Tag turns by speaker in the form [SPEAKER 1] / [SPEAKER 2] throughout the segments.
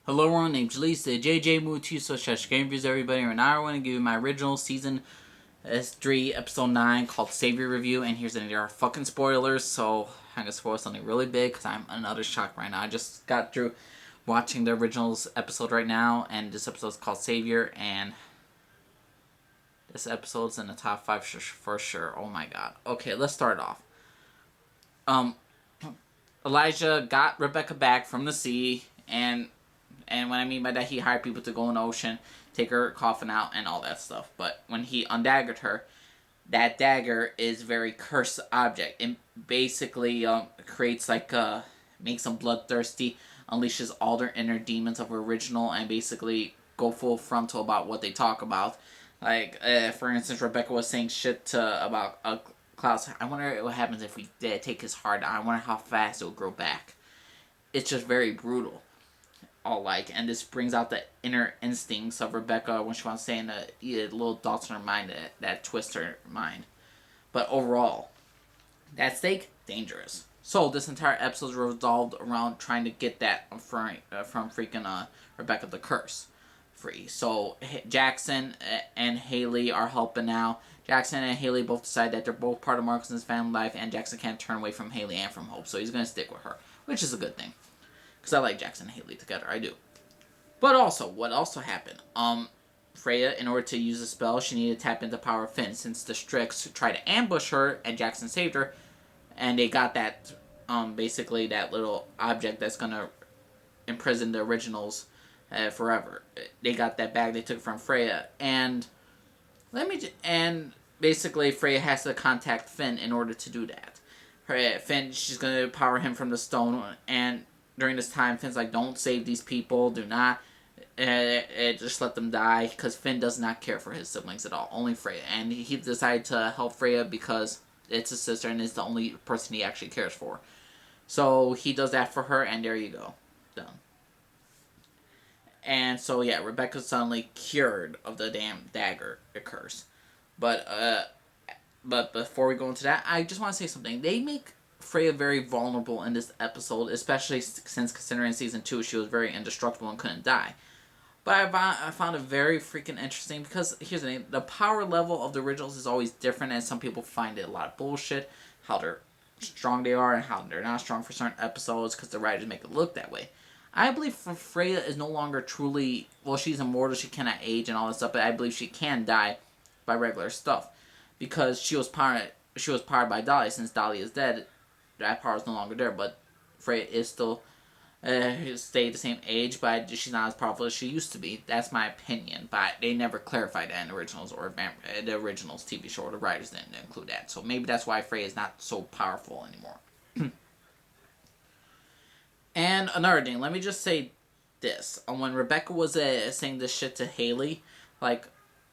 [SPEAKER 1] Hello everyone, name's Lisa, JJ Mutu, slash Game Reviews everybody, and now I want to give you my original season S3 episode 9 called Savior Review, and here's there are fucking spoilers, so I'm gonna spoil something really big because I'm in utter shock right now. I just got through watching the originals episode right now, and this episode is called Savior, and this episode's in the top 5 for sure. Oh my god. Okay, let's start off. Elijah got Rebecca back from the sea, and what I mean by that, he hired people to go in the ocean, take her coffin out, and all that stuff. But when he undaggered her, that dagger is a very cursed object. It basically creates makes them bloodthirsty, unleashes all their inner demons of original, and basically go full frontal about what they talk about. For instance, Rebecca was saying shit about Klaus. I wonder what happens if we take his heart out. I wonder how fast it will grow back. It's just very brutal. And this brings out the inner instincts of Rebecca when she wants to say the little thoughts in her mind that twist her mind. But overall, that stake, dangerous. So this entire episode is revolved around trying to get that from freaking Rebecca the Curse free. So Jackson and Haley are helping now. Jackson and Haley both decide that they're both part of Marcus's family life, and Jackson can't turn away from Haley and from Hope, so he's going to stick with her, which is a good thing. Because I like Jackson and Haley together, I do. But also, what also happened? Freya, in order to use the spell, she needed to tap into the power of Finn, since the Strix tried to ambush her, and Jackson saved her, and they got that, basically that little object that's gonna imprison the originals forever. They got that bag they took from Freya, and basically Freya has to contact Finn in order to do that. Finn, she's gonna power him from the stone, and during this time, Finn's like, don't save these people, do not, just let them die, because Finn does not care for his siblings at all, only Freya, and he decided to help Freya because it's his sister and is the only person he actually cares for. So he does that for her, and there you go, done. And so yeah, Rebecca's suddenly cured of the damn dagger curse. But before we go into that, I just want to say something. They make Freya very vulnerable in this episode, especially since considering in season 2 she was very indestructible and couldn't die. But I found it very freaking interesting because here's the thing: the power level of the originals is always different, and some people find it a lot of bullshit how they're strong they are and how they're not strong for certain episodes because the writers make it look that way. I believe Freya is no longer truly, well, she's immortal, she cannot age and all that stuff, but I believe she can die by regular stuff because she was powered by Dolly. Since Dolly is dead, that power is no longer there, but Freya is still stayed the same age, but she's not as powerful as she used to be. That's my opinion, but they never clarified that in the originals or the originals TV show, or the writers didn't include that, so maybe that's why Freya is not so powerful anymore. And another thing, let me just say this. When Rebecca was saying this shit to Haley, like,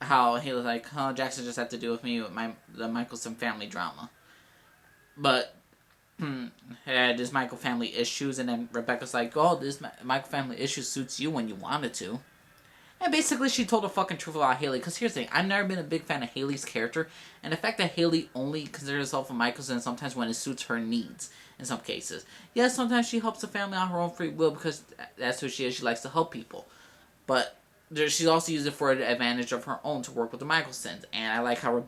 [SPEAKER 1] how Haley's like, oh, Jackson just had to deal with me with the Michelson family drama. But, this Michael family issues, and then Rebecca's like, oh, this Michael family issue suits you when you wanted to. And basically, she told the fucking truth about Haley. Because here's the thing, I've never been a big fan of Haley's character. And the fact that Haley only considers herself a Michelson sometimes when it suits her needs, in some cases. Yes, sometimes she helps the family on her own free will because that's who she is. She likes to help people. But she's also used it for the advantage of her own to work with the Michelsons. And I like how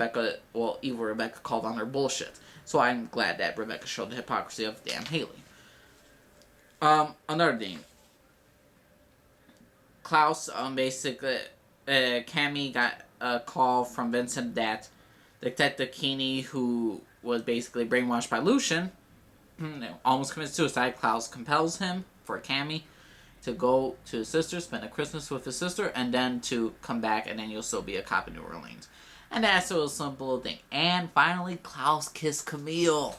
[SPEAKER 1] evil Rebecca called on her bullshit. So I'm glad that Rebecca showed the hypocrisy of damn Haley. Another thing. Klaus, basically, Cammy got a call from Vincent that Detective Keeney, who was basically brainwashed by Lucian, almost committed suicide. Klaus compels him for Cammy to go to his sister, spend a Christmas with his sister, and then to come back, and then you'll still be a cop in New Orleans. And that's a simple thing. And finally, Klaus kissed Camille.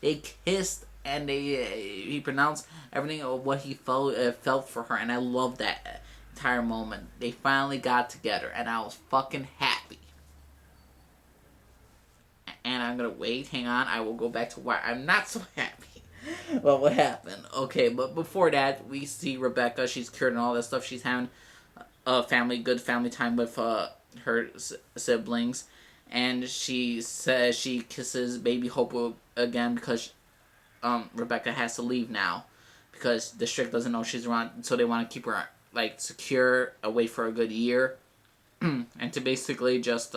[SPEAKER 1] They kissed, and he pronounced everything of what he felt for her, and I love that entire moment. They finally got together, and I was fucking happy. And I'm gonna wait, hang on, I will go back to why I'm not so happy. Well, what happened? Okay, but before that, we see Rebecca, she's cured and all that stuff, she's having good family time with her siblings, and she says she kisses baby Hope again because Rebecca has to leave now because the Strict doesn't know she's around, so they want to keep her like secure away for a good year, and to basically just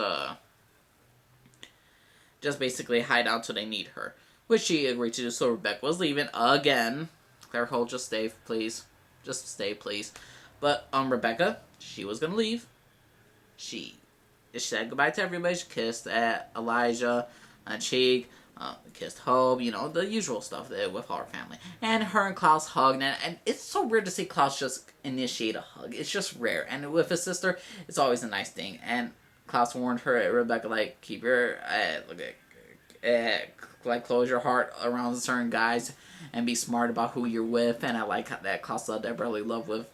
[SPEAKER 1] basically hide out till they need her, which she agreed to do. So Rebecca was leaving again. Claire Holt, just stay, please, just stay, please. But Rebecca, she was gonna leave. She said goodbye to everybody. She kissed at Elijah on cheek, kissed Hope, you know, the usual stuff with our family. And her and Klaus hugged, and it's so weird to see Klaus just initiate a hug. It's just rare. And with his sister, it's always a nice thing. And Klaus warned her, Rebecca, like, keep your, like, close your heart around certain guys and be smart about who you're with. And I like that Klaus loved that brotherly love with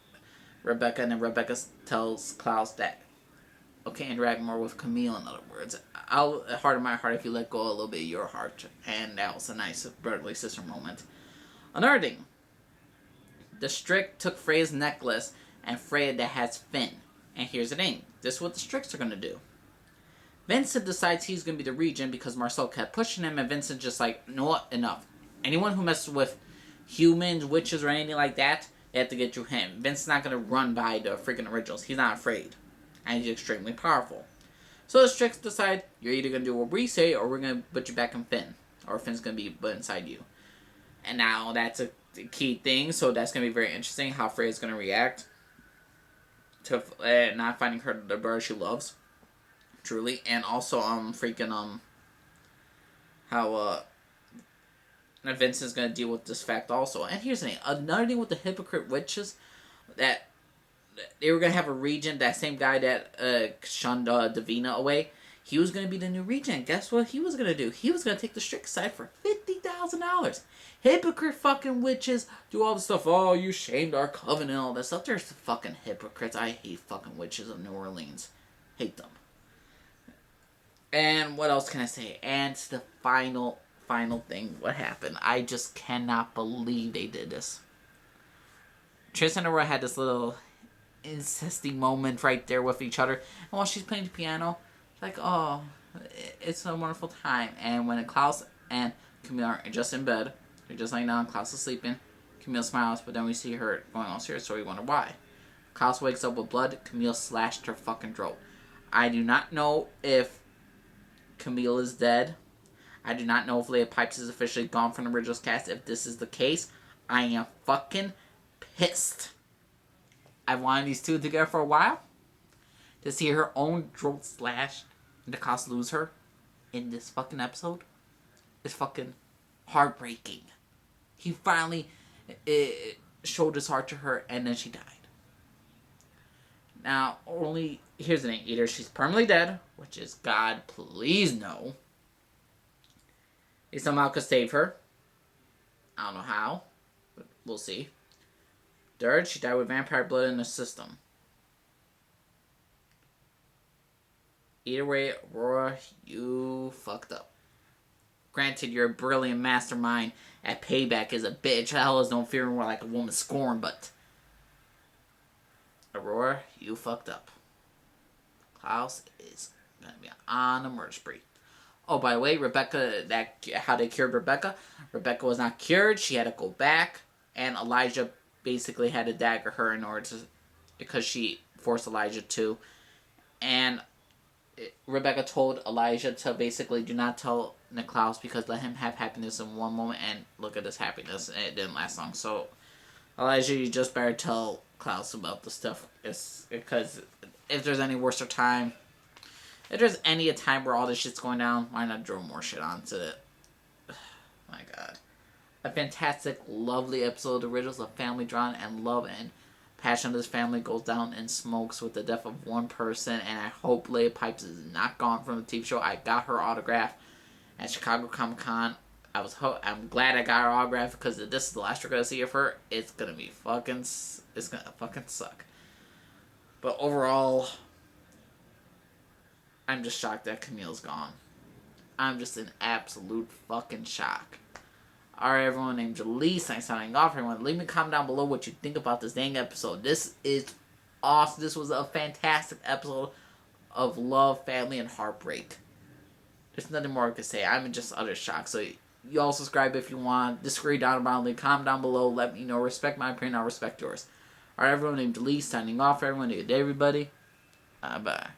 [SPEAKER 1] Rebecca, and then Rebecca tells Klaus that, okay, interact more with Camille, in other words. I'll heart of my heart if you let go a little bit of your heart. And that was a nice brotherly sister moment. Another thing. The Strict took Freya's necklace and Freya that has Finn. And here's the thing. This is what the Stricts are going to do. Vincent decides he's going to be the regent because Marcel kept pushing him, and Vincent's just like, no, what? Enough. Anyone who messes with humans, witches, or anything like that, they have to get through him. Vincent's not going to run by the freaking originals. He's not afraid. And he's extremely powerful. So the Stricts decide, you're either going to do what we say, or we're going to put you back in Finn. Or Finn's going to be put inside you. And now that's a key thing, so that's going to be very interesting how Freya's going to react to not finding her the bird she loves. Truly. And also, how, Vincent's going to deal with this fact also. And here's the thing. Another thing with the hypocrite witches, that they were going to have a regent, that same guy that shunned Davina away. He was going to be the new regent. Guess what he was going to do? He was going to take the Strict side for $50,000. Hypocrite fucking witches do all this stuff. Oh, you shamed our covenant and all that stuff. They're fucking hypocrites. I hate fucking witches of New Orleans. Hate them. And what else can I say? And the final thing, what happened. I just cannot believe they did this. Tristan and Aurora had this little incesty moment right there with each other. And while she's playing the piano, she's like, oh, it's a wonderful time. And when Klaus and Camille are just in bed, they're just laying down, Klaus is sleeping, Camille smiles, but then we see her going all serious, so we wonder why. Klaus wakes up with blood, Camille slashed her fucking throat. I do not know if Camille is dead. I do not know if Leah Pipes is officially gone from the original cast. If this is the case, I am fucking pissed. I've wanted these two together for a while. To see her own throat slashed and the Klaus lose her in this fucking episode is fucking heartbreaking. He finally showed his heart to her, and then she died. Now, here's the thing. Either she's permanently dead, which is God, please no. He somehow could save her. I don't know how, but we'll see. Third, she died with vampire blood in the system. Either way, Aurora, you fucked up. Granted, you're a brilliant mastermind at payback as a bitch. Hell is no fear more like a woman scorned, but Aurora, you fucked up. Klaus is gonna be on a murder spree. Oh, by the way, Rebecca, how they cured Rebecca. Rebecca was not cured. She had to go back, and Elijah basically had to dagger her in order to, because she forced Elijah to. And Rebecca told Elijah to basically do not tell Niklaus, because let him have happiness in one moment, and look at this happiness. It didn't last long. So, Elijah, you just better tell Klaus about the stuff. Because if there's any worse time, if there's any a time where all this shit's going down, why not draw more shit onto it? My God. A fantastic, lovely episode of the Originals of family drama and love and passion of this family goes down in smokes with the death of one person, and I hope Leah Pipes is not gone from the TV show. I got her autograph at Chicago Comic Con. I'm glad I got her autograph, because if this is the last we're gonna see of her, it's gonna fucking suck. But overall, I'm just shocked that Camille's gone. I'm just in absolute fucking shock. Alright, everyone, named Jaleese. I'm signing off. Everyone, leave me a comment down below what you think about this dang episode. This is awesome. This was a fantastic episode of love, family, and heartbreak. There's nothing more I can say. I'm in just utter shock. So You all subscribe if you want. Disagree down about it. Comment down below. Let me know. Respect my opinion. I'll respect yours. Alright, everyone. Named Lee signing off. Everyone. Good day, everybody. Bye.